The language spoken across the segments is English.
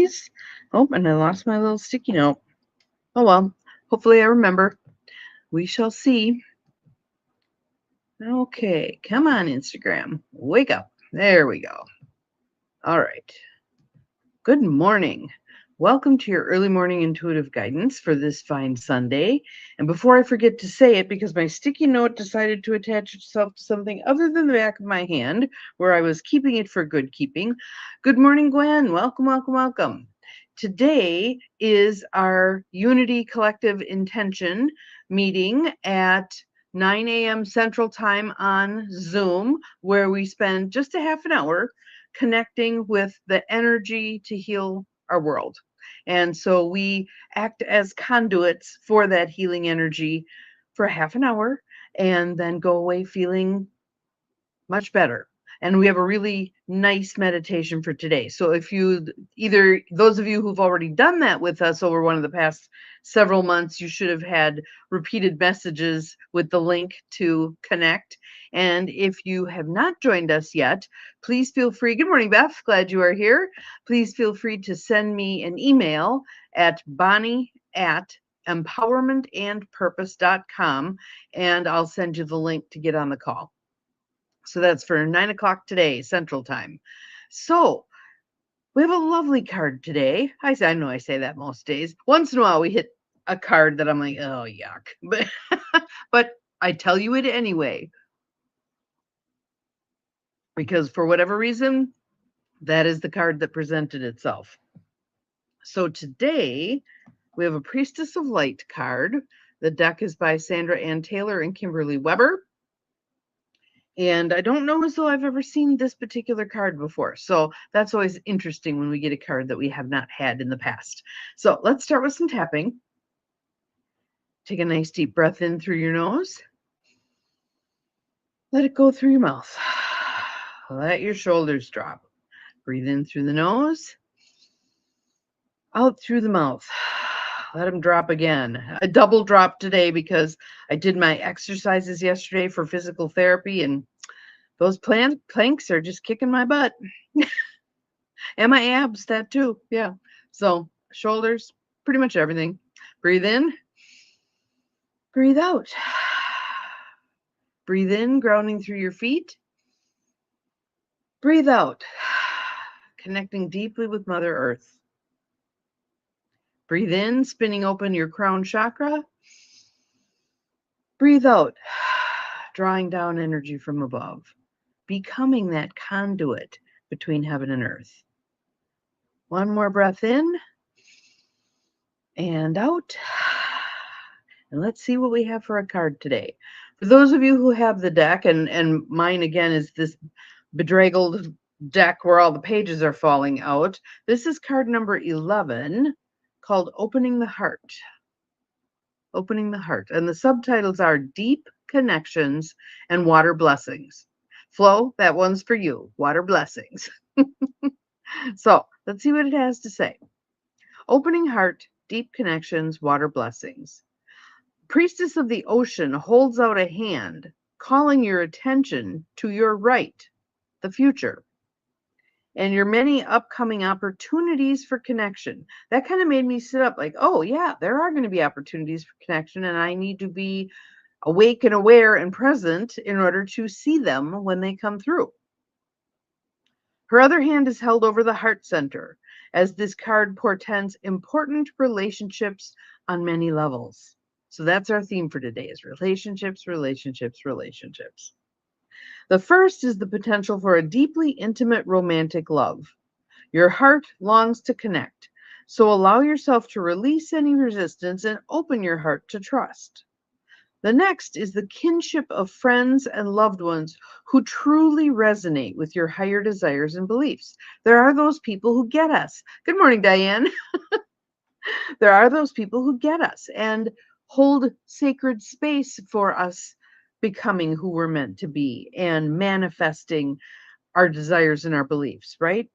please. Oh, and I lost my little sticky note. Oh, well, hopefully I remember. We shall see. Okay, come on, Instagram. Wake up. There we go. All right. Good morning. Welcome to your early morning intuitive guidance for this fine Sunday. And before I forget to say it, because my sticky note decided to attach itself to something other than the back of my hand, where I was keeping it for good keeping. Good morning, Gwen. Welcome, welcome, welcome. Today is our Unity Collective Intention meeting at 9 a.m. Central Time on Zoom, where we spend just a half an hour connecting with the energy to heal our world. And so we act as conduits for that healing energy for half an hour and then go away feeling much better. And we have a really nice meditation for today. So if you either those of you who've already done that with us over one of the past several months, you should have had repeated messages with the link to connect. And if you have not joined us yet, please feel free. Good morning, Beth. Glad you are here. Please feel free to send me an email at bonnie@empowermentandpurpose.com, and I'll send you the link to get on the call. So that's for 9 o'clock today, Central Time. So we have a lovely card today. I know I say that most days. Once in a while we hit a card that I'm like, oh, yuck. But I tell you it anyway. Because for whatever reason, that is the card that presented itself. So today we have a Priestess of Light card. The deck is by Sandra Ann Taylor and Kimberly Weber. And I don't know as though I've ever seen this particular card before. So that's always interesting when we get a card that we have not had in the past. So let's start with some tapping. Take a nice deep breath in through your nose. Let it go through your mouth. Let your shoulders drop. Breathe in through the nose. Out through the mouth. Let them drop again. A double drop today because I did my exercises yesterday for physical therapy, and those planks are just kicking my butt. And my abs, that too. Yeah. So shoulders, pretty much everything. Breathe in. Breathe out. Breathe in, grounding through your feet. Breathe out, connecting deeply with Mother Earth. Breathe in, spinning open your crown chakra. Breathe out, drawing down energy from above, becoming that conduit between heaven and earth. One more breath in and out. And let's see what we have for a card today. For those of you who have the deck, and mine again is this bedraggled deck where all the pages are falling out. This is card number 11, called Opening the Heart. Opening the Heart. And the subtitles are Deep Connections and Water Blessings. Flo, that one's for you. Water Blessings. So let's see what it has to say. Opening Heart, Deep Connections, Water Blessings. Priestess of the Ocean holds out a hand, calling your attention to your right, the future, and your many upcoming opportunities for connection. That kind of made me sit up like, oh yeah, there are going to be opportunities for connection, and I need to be awake and aware and present in order to see them when they come through. Her other hand is held over the heart center, as this card portends important relationships on many levels. So that's our theme for today, is relationships, relationships, relationships. The first is the potential for a deeply intimate romantic love. Your heart longs to connect, so allow yourself to release any resistance and open your heart to trust. The next is the kinship of friends and loved ones who truly resonate with your higher desires and beliefs. There are those people who get us. Good morning, Diane. There are those people who get us and hold sacred space for us becoming who we're meant to be and manifesting our desires and our beliefs, right?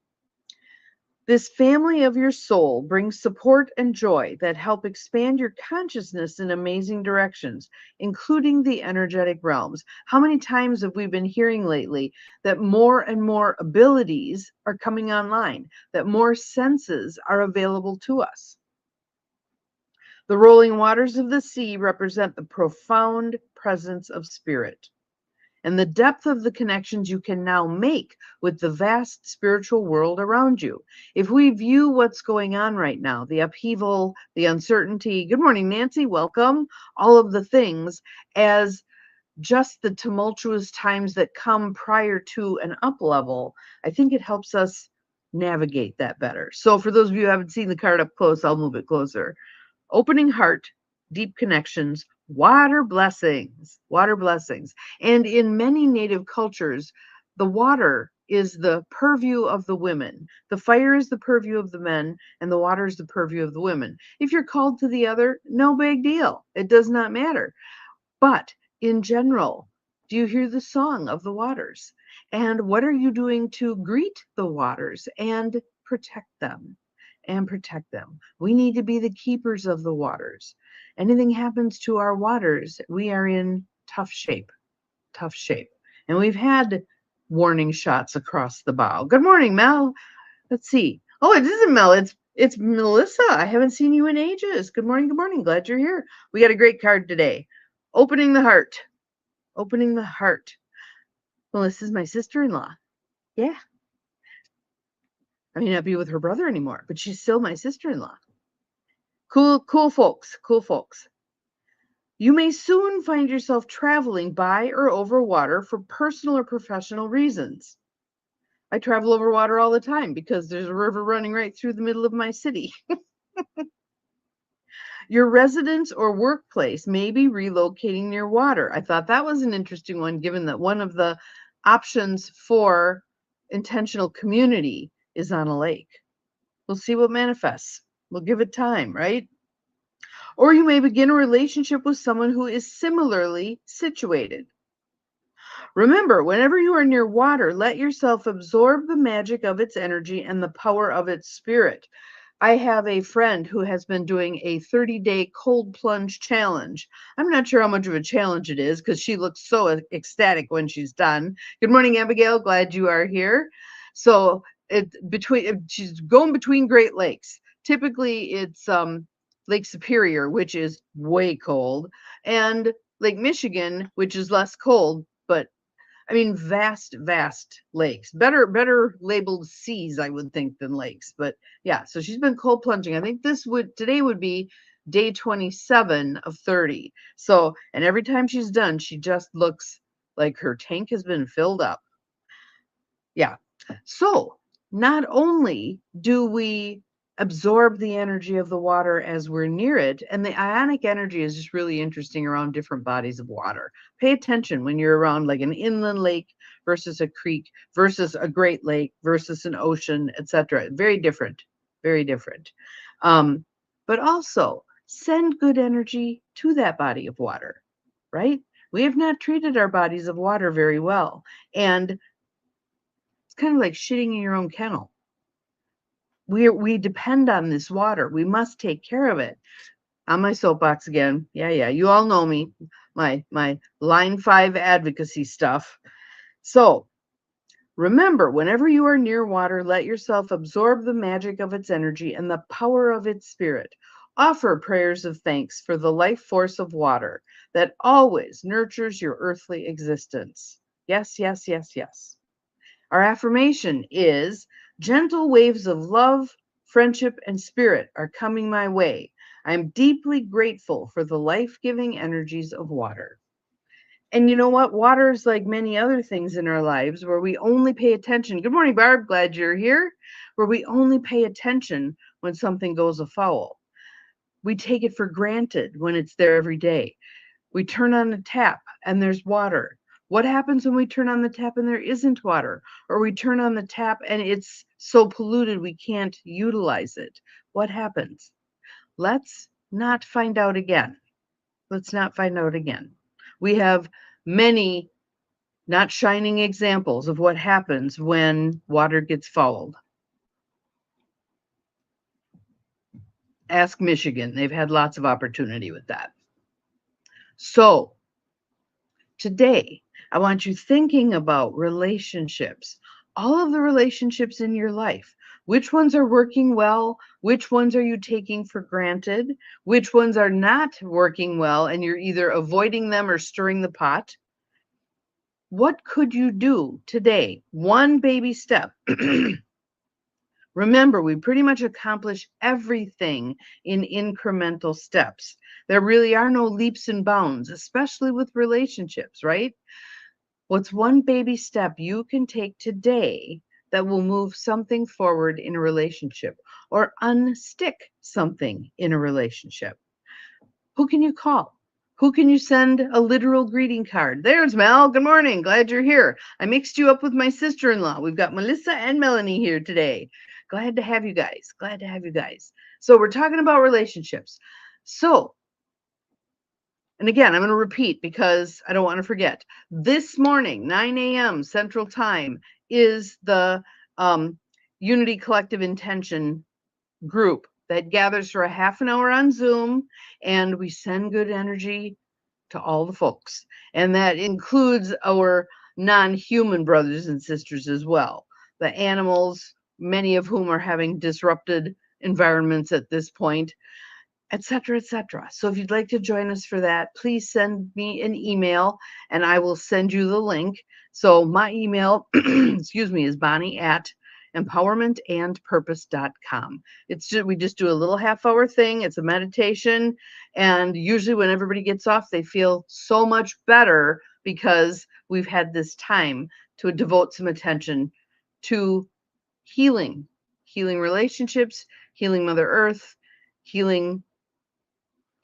This family of your soul brings support and joy that help expand your consciousness in amazing directions, including the energetic realms. How many times have we been hearing lately that more and more abilities are coming online, that more senses are available to us? The rolling waters of the sea represent the profound presence of spirit and the depth of the connections you can now make with the vast spiritual world around you. If we view what's going on right now, the upheaval, the uncertainty, good morning, Nancy, welcome, all of the things, as just the tumultuous times that come prior to an up level, I think it helps us navigate that better. So for those of you who haven't seen the card up close, I'll move it closer. Opening heart, deep connections, water blessings, water blessings. And in many native cultures, the water is the purview of the women. The fire is the purview of the men, and the water is the purview of the women. If you're called to the other, no big deal. It does not matter. But in general, do you hear the song of the waters? And what are you doing to greet the waters and protect them? And protect them. We need to be the keepers of the waters. Anything happens to our waters, we are in tough shape, tough shape. And we've had warning shots across the bow. Good morning, Mel. Let's see. Oh, it isn't Mel. It's Melissa. I haven't seen you in ages. Good morning. Good morning. Glad you're here. We got a great card today. Opening the heart. Opening the heart. Melissa's my sister-in-law. Yeah. I may not be with her brother anymore, but she's still my sister-in-law. Cool folks. Cool folks. You may soon find yourself traveling by or over water for personal or professional reasons. I travel over water all the time because there's a river running right through the middle of my city. Your residence or workplace may be relocating near water. I thought that was an interesting one, given that one of the options for intentional community is on a lake. We'll see what manifests. We'll give it time, right? Or you may begin a relationship with someone who is similarly situated. Remember, whenever you are near water, let yourself absorb the magic of its energy and the power of its spirit. I have a friend who has been doing a 30-day cold plunge challenge. I'm not sure how much of a challenge it is because she looks so ecstatic when she's done. Good morning, Abigail. Glad you are here. So she's going between Great Lakes. Typically, it's Lake Superior, which is way cold, and Lake Michigan, which is less cold, but I mean, vast lakes. Better labeled seas, I would think, than lakes. But yeah, so she's been cold plunging. I think today would be day 27 of 30. So, and every time she's done, she just looks like her tank has been filled up. Yeah. So, not only do we absorb the energy of the water as we're near it, and the ionic energy is just really interesting around different bodies of water. Pay attention when you're around like an inland lake versus a creek versus a great lake versus an ocean, etc. Very different, very different. But also send good energy to that body of water, right? We have not treated our bodies of water very well, and it's kind of like shitting in your own kennel. We depend on this water. We must take care of it. On my soapbox again. Yeah. You all know me. My line 5 advocacy stuff. So remember, whenever you are near water, let yourself absorb the magic of its energy and the power of its spirit. Offer prayers of thanks for the life force of water that always nurtures your earthly existence. Yes. Our affirmation is, gentle waves of love, friendship, and spirit are coming my way. I'm deeply grateful for the life-giving energies of water. And you know what? Water is like many other things in our lives where we only pay attention. Good morning, Barb. Glad you're here. Where we only pay attention when something goes afoul. We take it for granted when it's there every day. We turn on the tap and there's water. What happens when we turn on the tap and there isn't water? Or we turn on the tap and it's so polluted we can't utilize it? What happens? Let's not find out again. Let's not find out again. We have many not shining examples of what happens when water gets fouled. Ask Michigan. They've had lots of opportunity with that. So today, I want you thinking about relationships, all of the relationships in your life. Which ones are working well? Which ones are you taking for granted? Which ones are not working well and you're either avoiding them or stirring the pot? What could you do today? One baby step. Remember, we pretty much accomplish everything in incremental steps. There really are no leaps and bounds, especially with relationships, right? What's one baby step you can take today that will move something forward in a relationship or unstick something in a relationship? Who can you call? Who can you send a literal greeting card? There's Mel. Good morning. Glad you're here. I mixed you up with my sister-in-law. We've got Melissa and Melanie here today. Glad to have you guys. Glad to have you guys. So we're talking about relationships. So, and again, I'm going to repeat because I don't want to forget. This morning, 9 a.m. Central Time, is the Unity Collective Intention group that gathers for a half an hour on Zoom, and we send good energy to all the folks. And that includes our non-human brothers and sisters as well. The animals, many of whom are having disrupted environments at this point, etc., etc. So if you'd like to join us for that, please send me an email and I will send you the link. So my email, excuse me, is bonnie@empowermentandpurpose.com. We just do a little half-hour thing. It's a meditation, and usually when everybody gets off, they feel so much better because we've had this time to devote some attention to healing relationships, healing Mother Earth, healing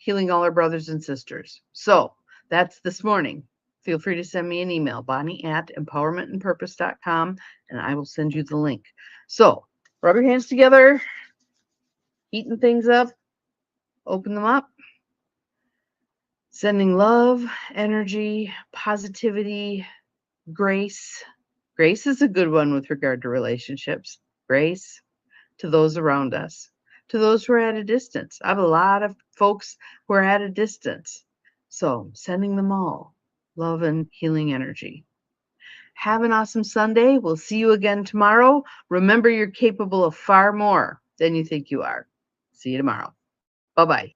all our brothers and sisters. So that's this morning. Feel free to send me an email, bonnie@empowermentandpurpose.com, and I will send you the link. So rub your hands together, heating things up, open them up, sending love, energy, positivity, grace. Grace is a good one with regard to relationships. Grace to those around us, to those who are at a distance. I have a lot of folks who are at a distance. So sending them all love and healing energy. Have an awesome Sunday. We'll see you again tomorrow. Remember, you're capable of far more than you think you are. See you tomorrow. Bye-bye.